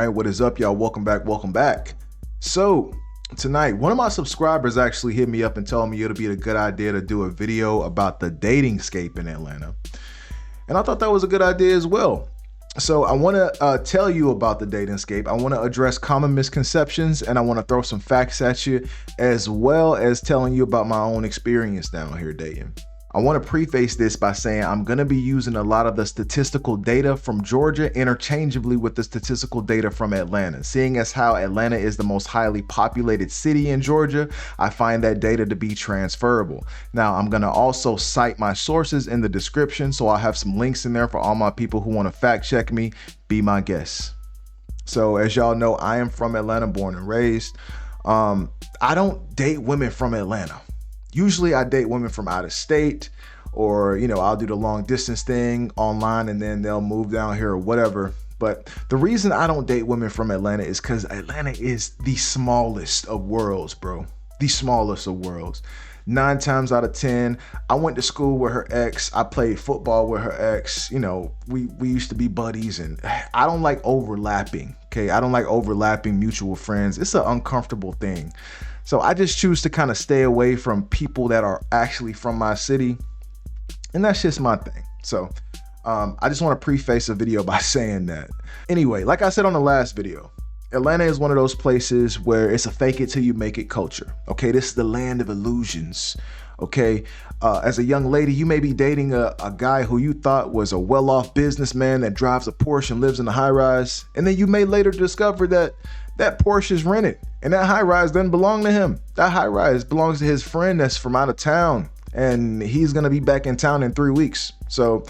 right, what is up, y'all? Welcome back. So tonight, one of my subscribers actually hit me up and told me it'll be a good idea to do a video about the dating scape in Atlanta. And I thought that was a good idea as well. So I want to tell you about the dating scape. I want to address common misconceptions, and I want to throw some facts at you, as well as telling you about my own experience down here dating. I want to preface this by saying I'm going to be using a lot of the statistical data from Georgia interchangeably with the statistical data from Atlanta. Seeing as how Atlanta is the most highly populated city in Georgia, I find that data to be transferable. Now, I'm going to also cite my sources in the description, so I'll have some links in there for all my people who want to fact check me. Be my guest. So as y'all know, I am from Atlanta, born and raised. I don't date women from Atlanta. Usually I date women from out of state, or, I'll do the long distance thing online and then they'll move down here or whatever. But the reason I don't date women from Atlanta is because Atlanta is the smallest of worlds, bro. The smallest of worlds. 9 times out of 10, I went to school with her ex. I played football with her ex. We used to be buddies, and I don't like overlapping. Okay. I don't like overlapping mutual friends. It's an uncomfortable thing. So I just choose to kind of stay away from people that are actually from my city. And that's just my thing. So I just want to preface the video by saying that. Anyway, like I said on the last video, Atlanta is one of those places where it's a fake it till you make it culture. Okay, this is the land of illusions. Okay, as a young lady, you may be dating a guy who you thought was a well-off businessman that drives a Porsche and lives in a high-rise. And then you may later discover that Porsche is rented and that high-rise doesn't belong to him. That high-rise belongs to his friend that's from out of town, and he's gonna be back in town in 3 weeks. So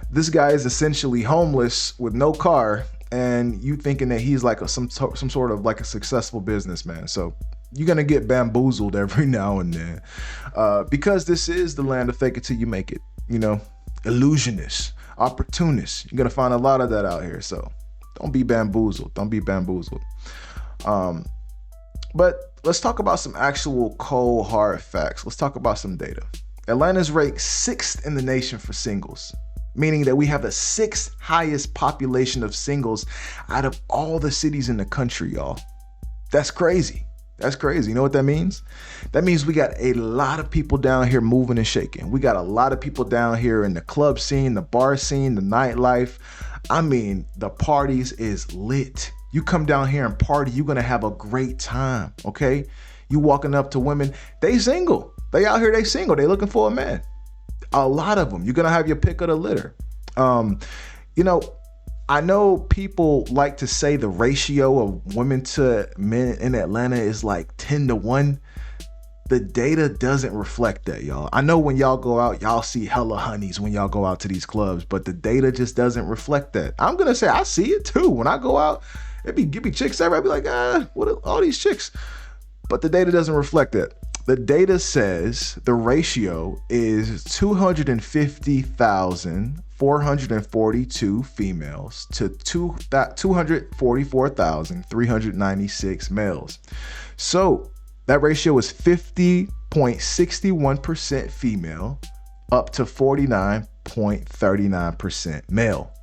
this guy is essentially homeless with no car, and you thinking that he's like some sort of like a successful businessman. So you're gonna get bamboozled every now and then, because this is the land of fake it till you make it. Illusionists, opportunists. You're gonna find a lot of that out here. So don't be bamboozled. Don't be bamboozled. But let's talk about some actual cold hard facts. Let's talk about some data. Atlanta's ranked 6th in the nation for singles, meaning that we have the 6th highest population of singles out of all the cities in the country, y'all. That's crazy. That's crazy. You know what that means? That means we got a lot of people down here moving and shaking. We got a lot of people down here in the club scene, the bar scene, the nightlife. I mean, the parties is lit. You come down here and party, you're going to have a great time, okay? You walking up to women, they single. They out here, they single. They looking for a man. A lot of them. You're going to have your pick of the litter. I know people like to say the ratio of women to men in Atlanta is like 10 to 1. The data doesn't reflect that, y'all. I know when y'all go out, y'all see hella honeys when y'all go out to these clubs, but the data just doesn't reflect that. I'm going to say I see it too. When I go out, give me chicks everywhere. I'd be like, what are all these chicks? But the data doesn't reflect that. The data says the ratio is 250,442 females to 244,396 males. So that ratio is 50.61% female up to 49.39% male.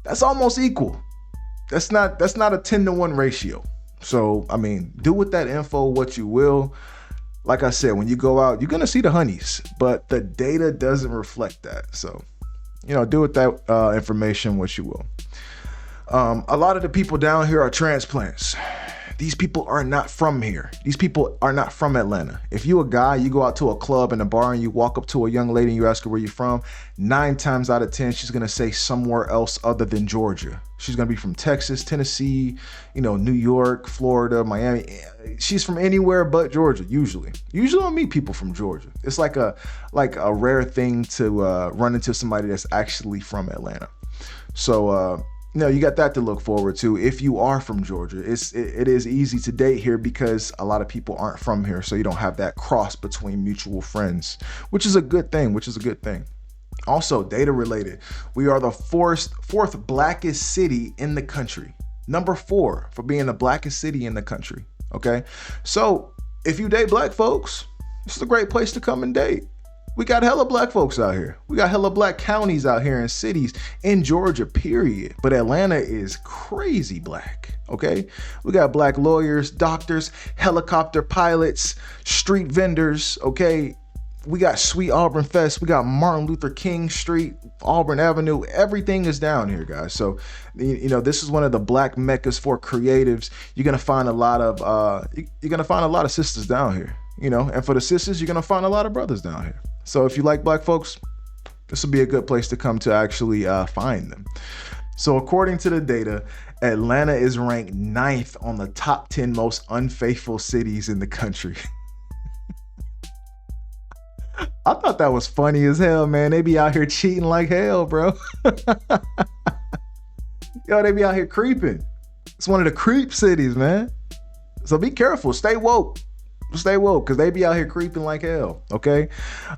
That's almost equal. That's not a 10 to 1 ratio. So, do with that info what you will. Like I said, when you go out, you're going to see the honeys, but the data doesn't reflect that. So, do with that information what you will. A lot of the people down here are transplants. These people are not from here. These people are not from Atlanta. If you a guy, you go out to a club and a bar and you walk up to a young lady and you ask her where you're from, 9 times out of 10, she's going to say somewhere else other than Georgia. She's going to be from Texas, Tennessee, New York, Florida, Miami. She's from anywhere but Georgia, usually. Usually I meet people from Georgia. It's like a rare thing to run into somebody that's actually from Atlanta. So, you got that to look forward to. If you are from Georgia, it is easy to date here because a lot of people aren't from here. So you don't have that cross between mutual friends, which is a good thing, Also, data related, we are the fourth blackest city in the country. Number 4 for being the blackest city in the country. Okay. So if you date black folks, this is a great place to come and date. We got hella black folks out here. We got hella black counties out here in cities in Georgia, period. But Atlanta is crazy black, okay? We got black lawyers, doctors, helicopter pilots, street vendors, okay? We got Sweet Auburn Fest. We got Martin Luther King Street, Auburn Avenue. Everything is down here, guys. So, you know, this is one of the black meccas for creatives. You're gonna find a lot of sisters down here, you know, and for the sisters, you're gonna find a lot of brothers down here. So if you like black folks, this will be a good place to come to actually find them. So according to the data, Atlanta is ranked 9th on the top 10 most unfaithful cities in the country. I thought that was funny as hell, man. They be out here cheating like hell, bro. Yo, they be out here creeping. It's one of the creep cities, man. So be careful. Stay woke. Stay woke, because they be out here creeping like hell, okay?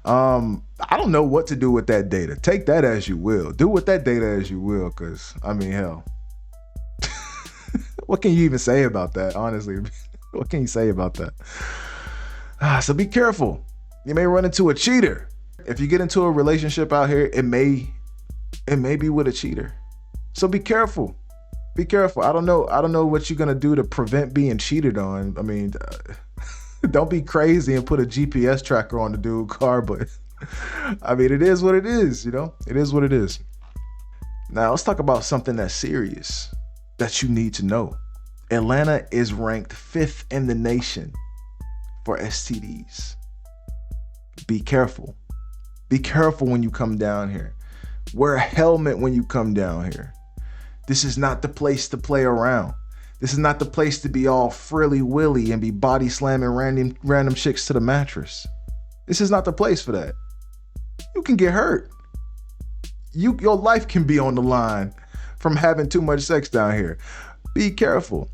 I don't know what to do with that data. Take that as you will. Do with that data as you will, because, I mean, hell. What can you even say about that, honestly? What can you say about that? So be careful. You may run into a cheater. If you get into a relationship out here, it may be with a cheater. So be careful. Be careful. I don't know what you're going to do to prevent being cheated on. I mean... Don't be crazy and put a GPS tracker on the dude's car, but I mean, it is what it is, you know? It is what it is. Now, let's talk about something that's serious that you need to know. Atlanta is ranked 5th in the nation for STDs. Be careful. Be careful when you come down here. Wear a helmet when you come down here. This is not the place to play around. This is not the place to be all frilly willy and be body slamming random chicks to the mattress. This is not the place for that. You can get hurt. Your life can be on the line from having too much sex down here. Be careful.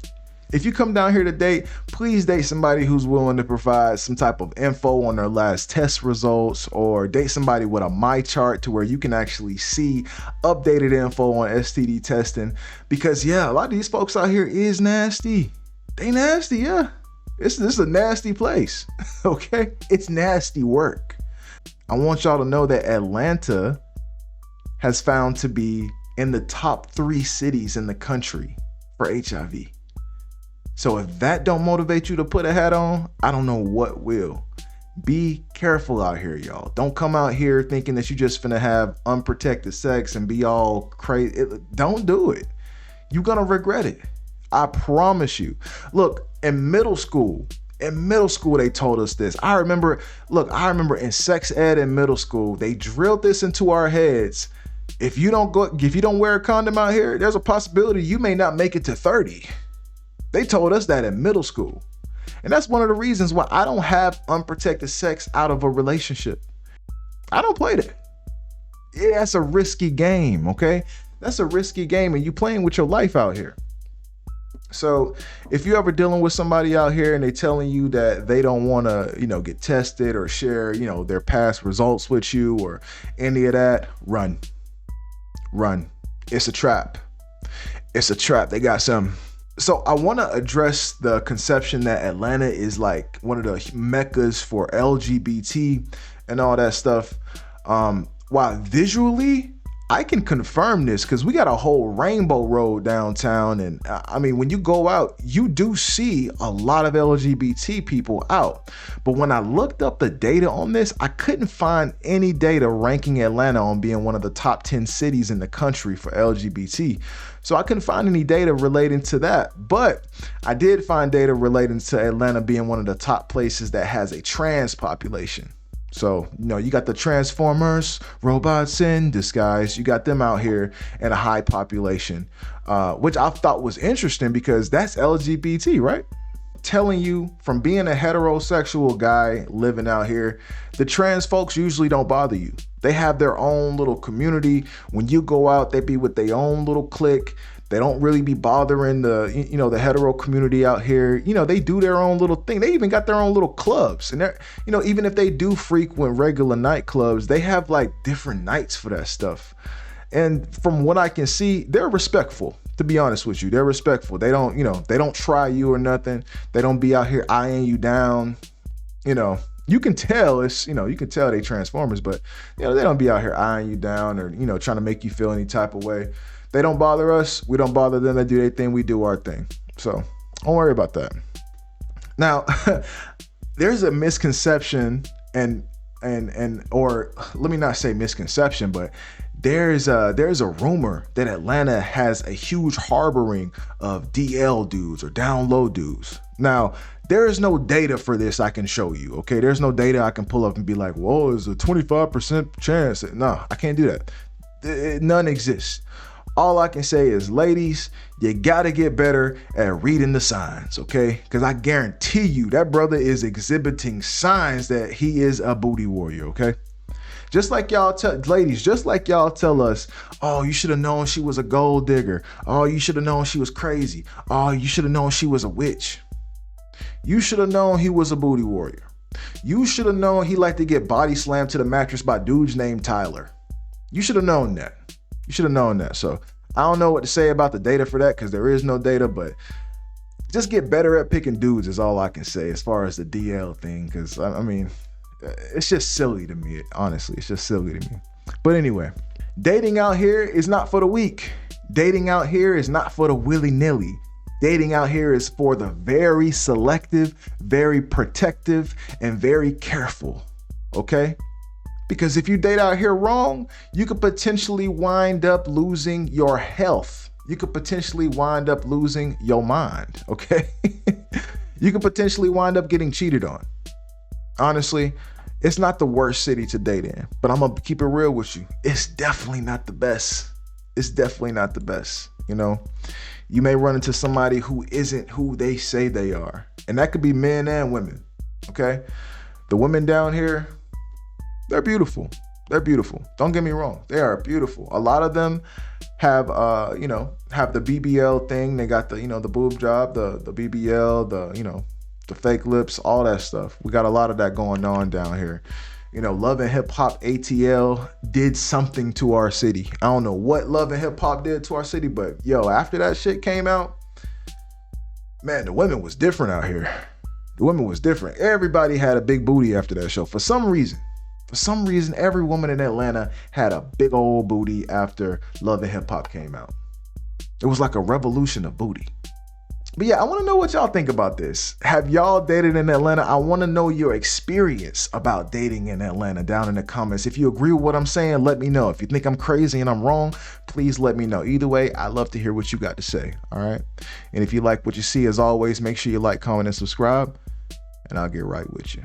If you come down here to date, please date somebody who's willing to provide some type of info on their last test results, or date somebody with a MyChart to where you can actually see updated info on STD testing. Because yeah, a lot of these folks out here is nasty. They nasty, yeah. This is a nasty place, okay? It's nasty work. I want y'all to know that Atlanta has found to be in the top 3 cities in the country for HIV. So if that don't motivate you to put a hat on, I don't know what will. Be careful out here, y'all. Don't come out here thinking that you just finna have unprotected sex and be all crazy. Don't do it. You're gonna regret it. I promise you. Look, in middle school, they told us this. I remember in sex ed in middle school, they drilled this into our heads. If you don't wear a condom out here, there's a possibility you may not make it to 30. They told us that in middle school. And that's one of the reasons why I don't have unprotected sex out of a relationship. I don't play that. Yeah, that's a risky game, okay? That's a risky game, and you playing with your life out here. So if you're ever dealing with somebody out here and they telling you that they don't want to, get tested or share, their past results with you or any of that, run. It's a trap. They got some. So I want to address the conception that Atlanta is like one of the meccas for LGBT and all that stuff. While visually, I can confirm this because we got a whole Rainbow Road downtown. And I mean, when you go out, you do see a lot of LGBT people out. But when I looked up the data on this, I couldn't find any data ranking Atlanta on being one of the top 10 cities in the country for LGBT. So I couldn't find any data relating to that. But I did find data relating to Atlanta being one of the top places that has a trans population. So, you got the Transformers, robots in disguise. You got them out here in a high population, which I thought was interesting because that's LGBT, right? Telling you from being a heterosexual guy living out here, the trans folks usually don't bother you. They have their own little community. When you go out, they be with their own little clique. They don't really be bothering the hetero community out here. They do their own little thing. They even got their own little clubs. And they're, even if they do frequent regular nightclubs, they have like different nights for that stuff. And from what I can see, they're respectful, to be honest with you. They're respectful. They don't, they don't try you or nothing. They don't be out here eyeing you down. You can tell you can tell they Transformers, but they don't be out here eyeing you down or, trying to make you feel any type of way. They don't bother us. We don't bother them. They do their thing. We do our thing. So don't worry about that. Now, there's a misconception or let me not say misconception, but there's a rumor that Atlanta has a huge harboring of DL dudes or down low dudes. Now, there is no data for this I can show you, okay? There's no data I can pull up and be like, whoa, there's a 25% chance. No, I can't do that. None exists. All I can say is, ladies, you gotta get better at reading the signs, okay? Because I guarantee you that brother is exhibiting signs that he is a booty warrior, okay? Just like y'all ladies, just like y'all tell us, oh, you should have known she was a gold digger. Oh, you should have known she was crazy. Oh, you should have known she was a witch. You should have known he was a booty warrior. You should have known he liked to get body slammed to the mattress by dudes named Tyler. You should have known that. You should have known that. So I don't know what to say about the data for that because there is no data, but just get better at picking dudes is all I can say as far as the DL thing. Because I mean, it's just silly to me. Honestly, it's just silly to me. But anyway, dating out here is not for the weak. Dating out here is not for the willy-nilly. Dating out here is for the very selective, very protective, and very careful. Okay? Because if you date out here wrong, you could potentially wind up losing your health. You could potentially wind up losing your mind, okay? You could potentially wind up getting cheated on. Honestly, it's not the worst city to date in, but I'm gonna keep it real with you. It's definitely not the best. It's definitely not the best, You may run into somebody who isn't who they say they are. And that could be men and women, okay? The women down here, they're beautiful. They're beautiful. Don't get me wrong. They are beautiful. A lot of them have, have the BBL thing. They got the, the boob job, the BBL, the fake lips, all that stuff. We got a lot of that going on down here. Love and Hip Hop ATL did something to our city. I don't know what Love and Hip Hop did to our city, but after that shit came out, man, the women was different out here. The women was different. Everybody had a big booty after that show. For some reason, every woman in Atlanta had a big old booty after Love and Hip Hop came out. It was like a revolution of booty. But yeah, I want to know what y'all think about this. Have y'all dated in Atlanta? I want to know your experience about dating in Atlanta down in the comments. If you agree with what I'm saying, let me know. If you think I'm crazy and I'm wrong, please let me know. Either way, I love to hear what you got to say. All right. And if you like what you see, as always, make sure you like, comment, and subscribe, and I'll get right with you.